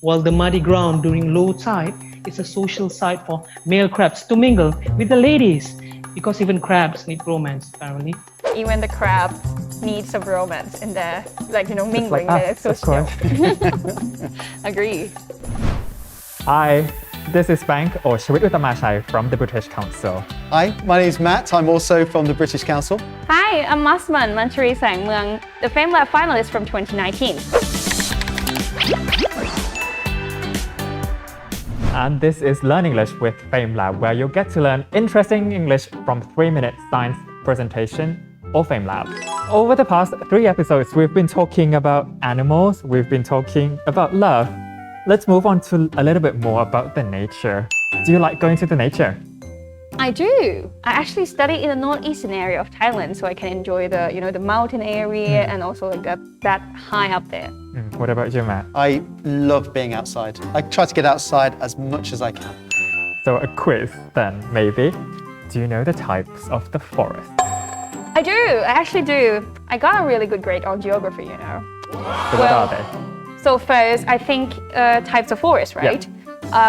while the muddy ground during low tide is a social site for male crabs to mingle with the ladies, because even crabs need romance, apparently. Even the crab needs some romance in there, mingling. us, It's so of course. Agree. Hi, this is Bank or Shawit Uttamashai from the British Council. Hi, my name is Matt. I'm also from the British Council. Hi, I'm Masman Manchari Sangmung, the FameLab finalist from 2019. And this is Learn English with FameLab, where you'll get to learn interesting English from 3-minute science presentation or FameLab. Over the past 3 episodes, we've been talking about animals, we've been talking about love. Let's move on to a little bit more about the nature. Do you like going to the nature? I do. I actually study in the northeastern area of Thailand, so I can enjoy the mountain area and also that high up there. What about you, Matt? I love being outside. I try to get outside as much as I can. So a quiz then, maybe. Do you know the types of the forest? I do. I actually do. I got a really good grade on geography, So what are they? So first, I think types of forest, right?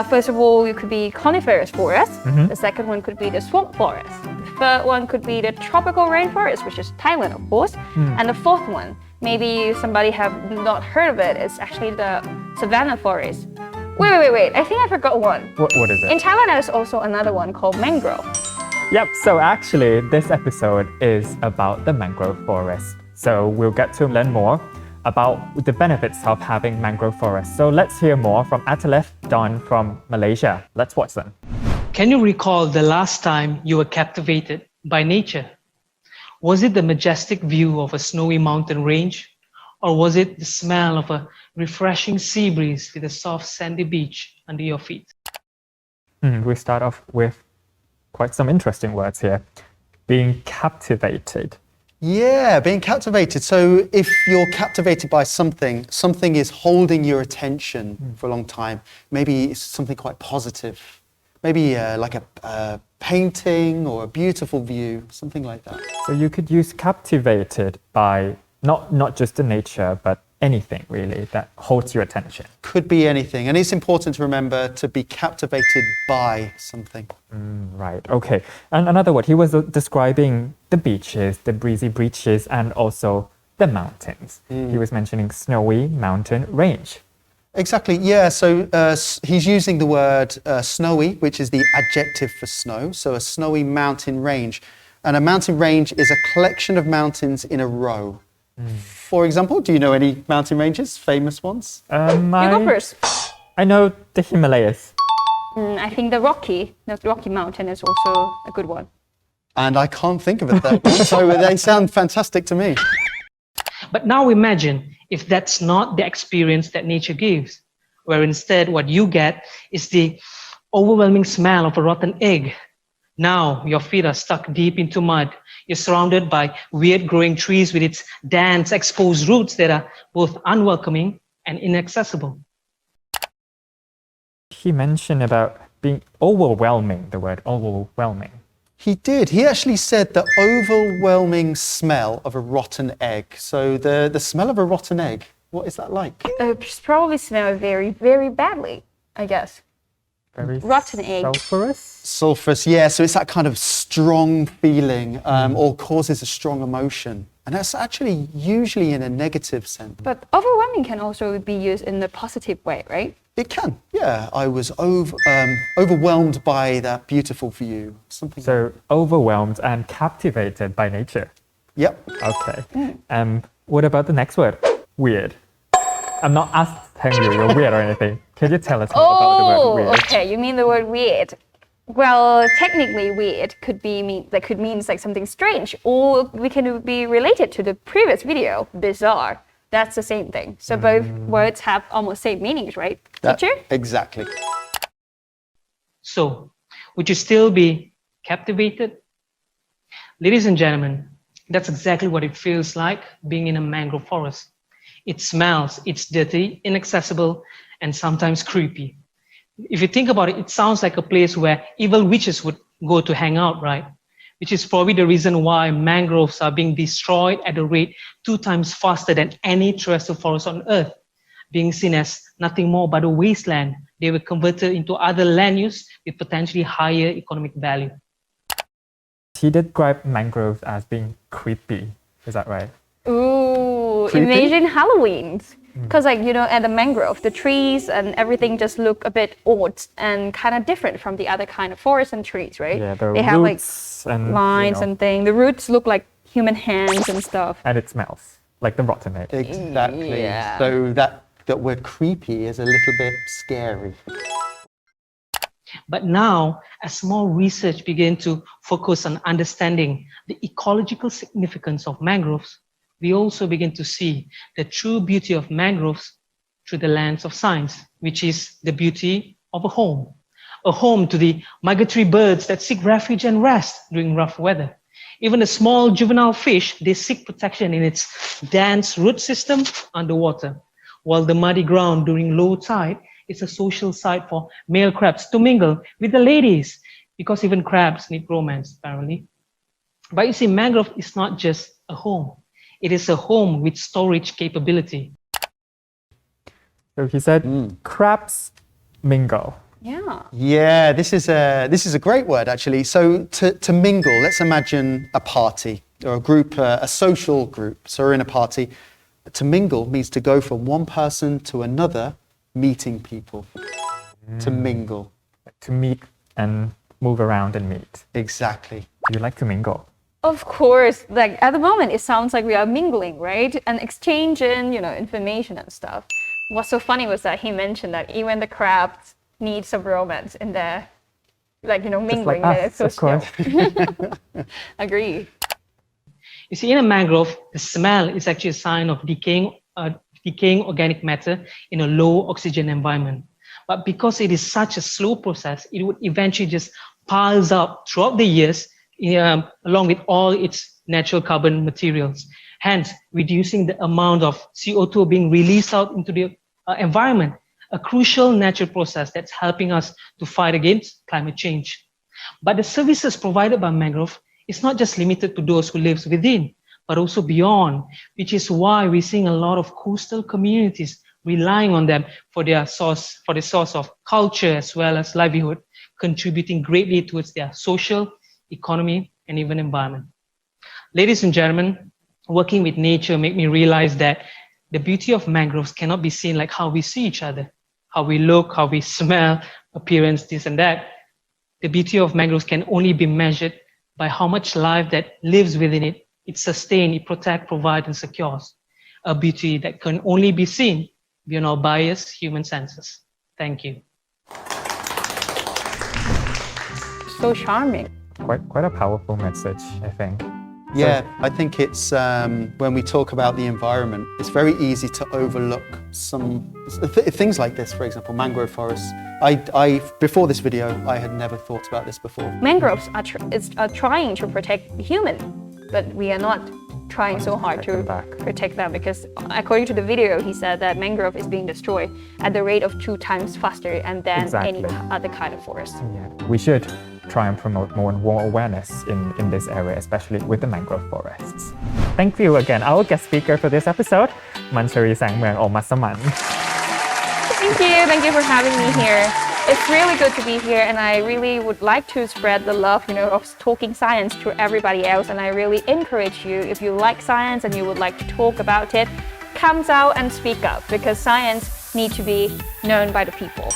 First of all, it could be coniferous forest. The second one could be the swamp forest. The third one could be the tropical rainforest, which is Thailand, of course. And the fourth one, maybe somebody have not heard of it, it's actually the savanna forest. Wait. I think I forgot one. What is it? In Thailand, there's also another one called mangrove. Yep, so actually this episode is about the mangrove forest. So we'll get to learn more about the benefits of having mangrove forests. So let's hear more from Atalef Don from Malaysia. Let's watch them. Can you recall the last time you were captivated by nature? Was it the majestic view of a snowy mountain range? Or was it the smell of a refreshing sea breeze with a soft sandy beach under your feet? We start off with quite some interesting words here. Being captivated. Yeah, being captivated. So if you're captivated by something, something is holding your attention for a long time. Maybe it's something quite positive. Maybe like a painting or a beautiful view, something like that. So you could use captivated by not just the nature, but anything really that holds your attention. Could be anything. And it's important to remember to be captivated by something. Right, okay. And another word, he was describing the beaches, the breezy beaches, and also the mountains. He was mentioning snowy mountain range. Exactly, yeah. So he's using the word snowy, which is the adjective for snow. So a snowy mountain range. And a mountain range is a collection of mountains in a row. For example, do you know any mountain ranges, famous ones? You go first. I know the Himalayas. I think the Rocky Mountain is also a good one. And I can't think of it that one, so they sound fantastic to me. But now imagine if that's not the experience that nature gives, where instead what you get is the overwhelming smell of a rotten egg. Now your feet are stuck deep into mud. You're surrounded by weird growing trees with its dense exposed roots that are both unwelcoming and inaccessible. He mentioned about being overwhelming, the word overwhelming. He did. He actually said the overwhelming smell of a rotten egg. So the smell of a rotten egg, what is that like? Probably smell very, very badly, I guess. Very Rotten egg. sulfurous? Sulfurous, yeah. So it's that kind of strong feeling or causes a strong emotion. And that's actually usually in a negative sense. But overwhelming can also be used in a positive way, right? It can, yeah. I was overwhelmed by that beautiful view. Something. So overwhelmed and captivated by nature. Yep. Okay. What about the next word? Weird. I'm not asking you're weird or anything. Can you tell us more about the word weird? Okay. You mean the word weird? Well, technically, weird could mean like something strange, or we can be related to the previous video, bizarre. That's the same thing. So both words have almost same meanings, right? Teacher? Exactly. So, would you still be captivated? Ladies and gentlemen, that's exactly what it feels like being in a mangrove forest. It smells, it's dirty, inaccessible, and sometimes creepy. If you think about it, it sounds like a place where evil witches would go to hang out, right? Which is probably the reason why mangroves are being destroyed at a rate 2 times faster than any terrestrial forest on Earth. being seen as nothing more but a wasteland. They were converted into other land use with potentially higher economic value. He described mangroves as being creepy. Is that right? Ooh, Creepy? imagine Halloween. Because at the mangrove, the trees and everything just look a bit odd and kind of different from the other kind of forests and trees, right? Yeah, the they have like roots and lines and things. The roots look like human hands and stuff. and it smells like the rotten egg. Exactly. Yeah. So that word creepy is a little bit scary. But now, as more research began to focus on understanding the ecological significance of mangroves, we also begin to see the true beauty of mangroves through the lens of science, which is the beauty of a home to the migratory birds that seek refuge and rest during rough weather. Even a small juvenile fish, they seek protection in its dense root system underwater, while the muddy ground during low tide is a social site for male crabs to mingle with the ladies, because even crabs need romance, apparently. But you see, mangrove is not just a home. It is a home with storage capability. So he said crabs mingle. Yeah. Yeah, this is a great word actually. So to mingle, let's imagine a party or a group, a social group. So we're in a party. To mingle means to go from one person to another, meeting people. To mingle. To meet and move around and meet. Exactly. Do you like to mingle? Of course, like at the moment, it sounds like we are mingling, right? And exchanging, information and stuff. What's so funny was that he mentioned that even the crabs need some romance in their, mingling. like It's us, so of still. Agree. You see, in a mangrove, the smell is actually a sign of decaying organic matter in a low oxygen environment. But because it is such a slow process, it would eventually just piles up throughout the years, along with all its natural carbon materials, hence reducing the amount of CO2 being released out into the environment, a crucial natural process that's helping us to fight against climate change. But the services provided by mangrove is not just limited to those who live within, but also beyond, which is why we're seeing a lot of coastal communities relying on them for the source of culture as well as livelihood, contributing greatly towards their social, economy, and even environment. Ladies and gentlemen, working with nature made me realize that the beauty of mangroves cannot be seen like how we see each other, how we look, how we smell, appearance, this and that. The beauty of mangroves can only be measured by how much life that lives within it. It sustains, it protects, provides, and secures. A beauty that can only be seen beyond our biased human senses. Thank you. So charming. Quite a powerful message, I think. Yeah, I think it's when we talk about the environment, it's very easy to overlook some things like this. For example, mangrove forests. I before this video, I had never thought about this before. Mangroves are trying to protect the human, but we are not trying so hard to protect them, because according to the video, he said that mangrove is being destroyed at the rate of 2 times faster than any other kind of forest. Yeah. We should try and promote more and more awareness in this area, especially with the mangrove forests. Thank you again, our guest speaker for this episode, Manchari Sangmyeong or Masaman. Thank you for having me here. It's really good to be here, and I really would like to spread the love, of talking science to everybody else. And I really encourage you, if you like science and you would like to talk about it, come out and speak up, because science needs to be known by the people.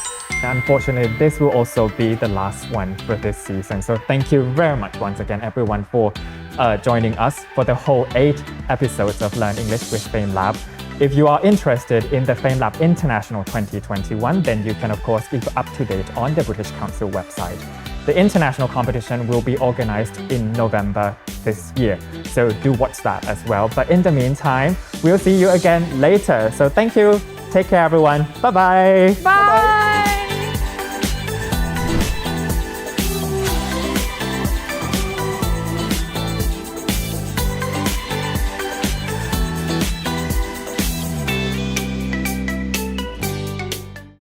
Unfortunately, this will also be the last one for this season. So thank you very much once again, everyone, for joining us for the whole 8 episodes of Learn English with FameLab. If you are interested in the FameLab International 2021, then you can of course keep up to date on the British Council website. The international competition will be organized in November this year, so do watch that as well. But in the meantime, we'll see you again later. So thank you. Take care, everyone. Bye-bye. Bye.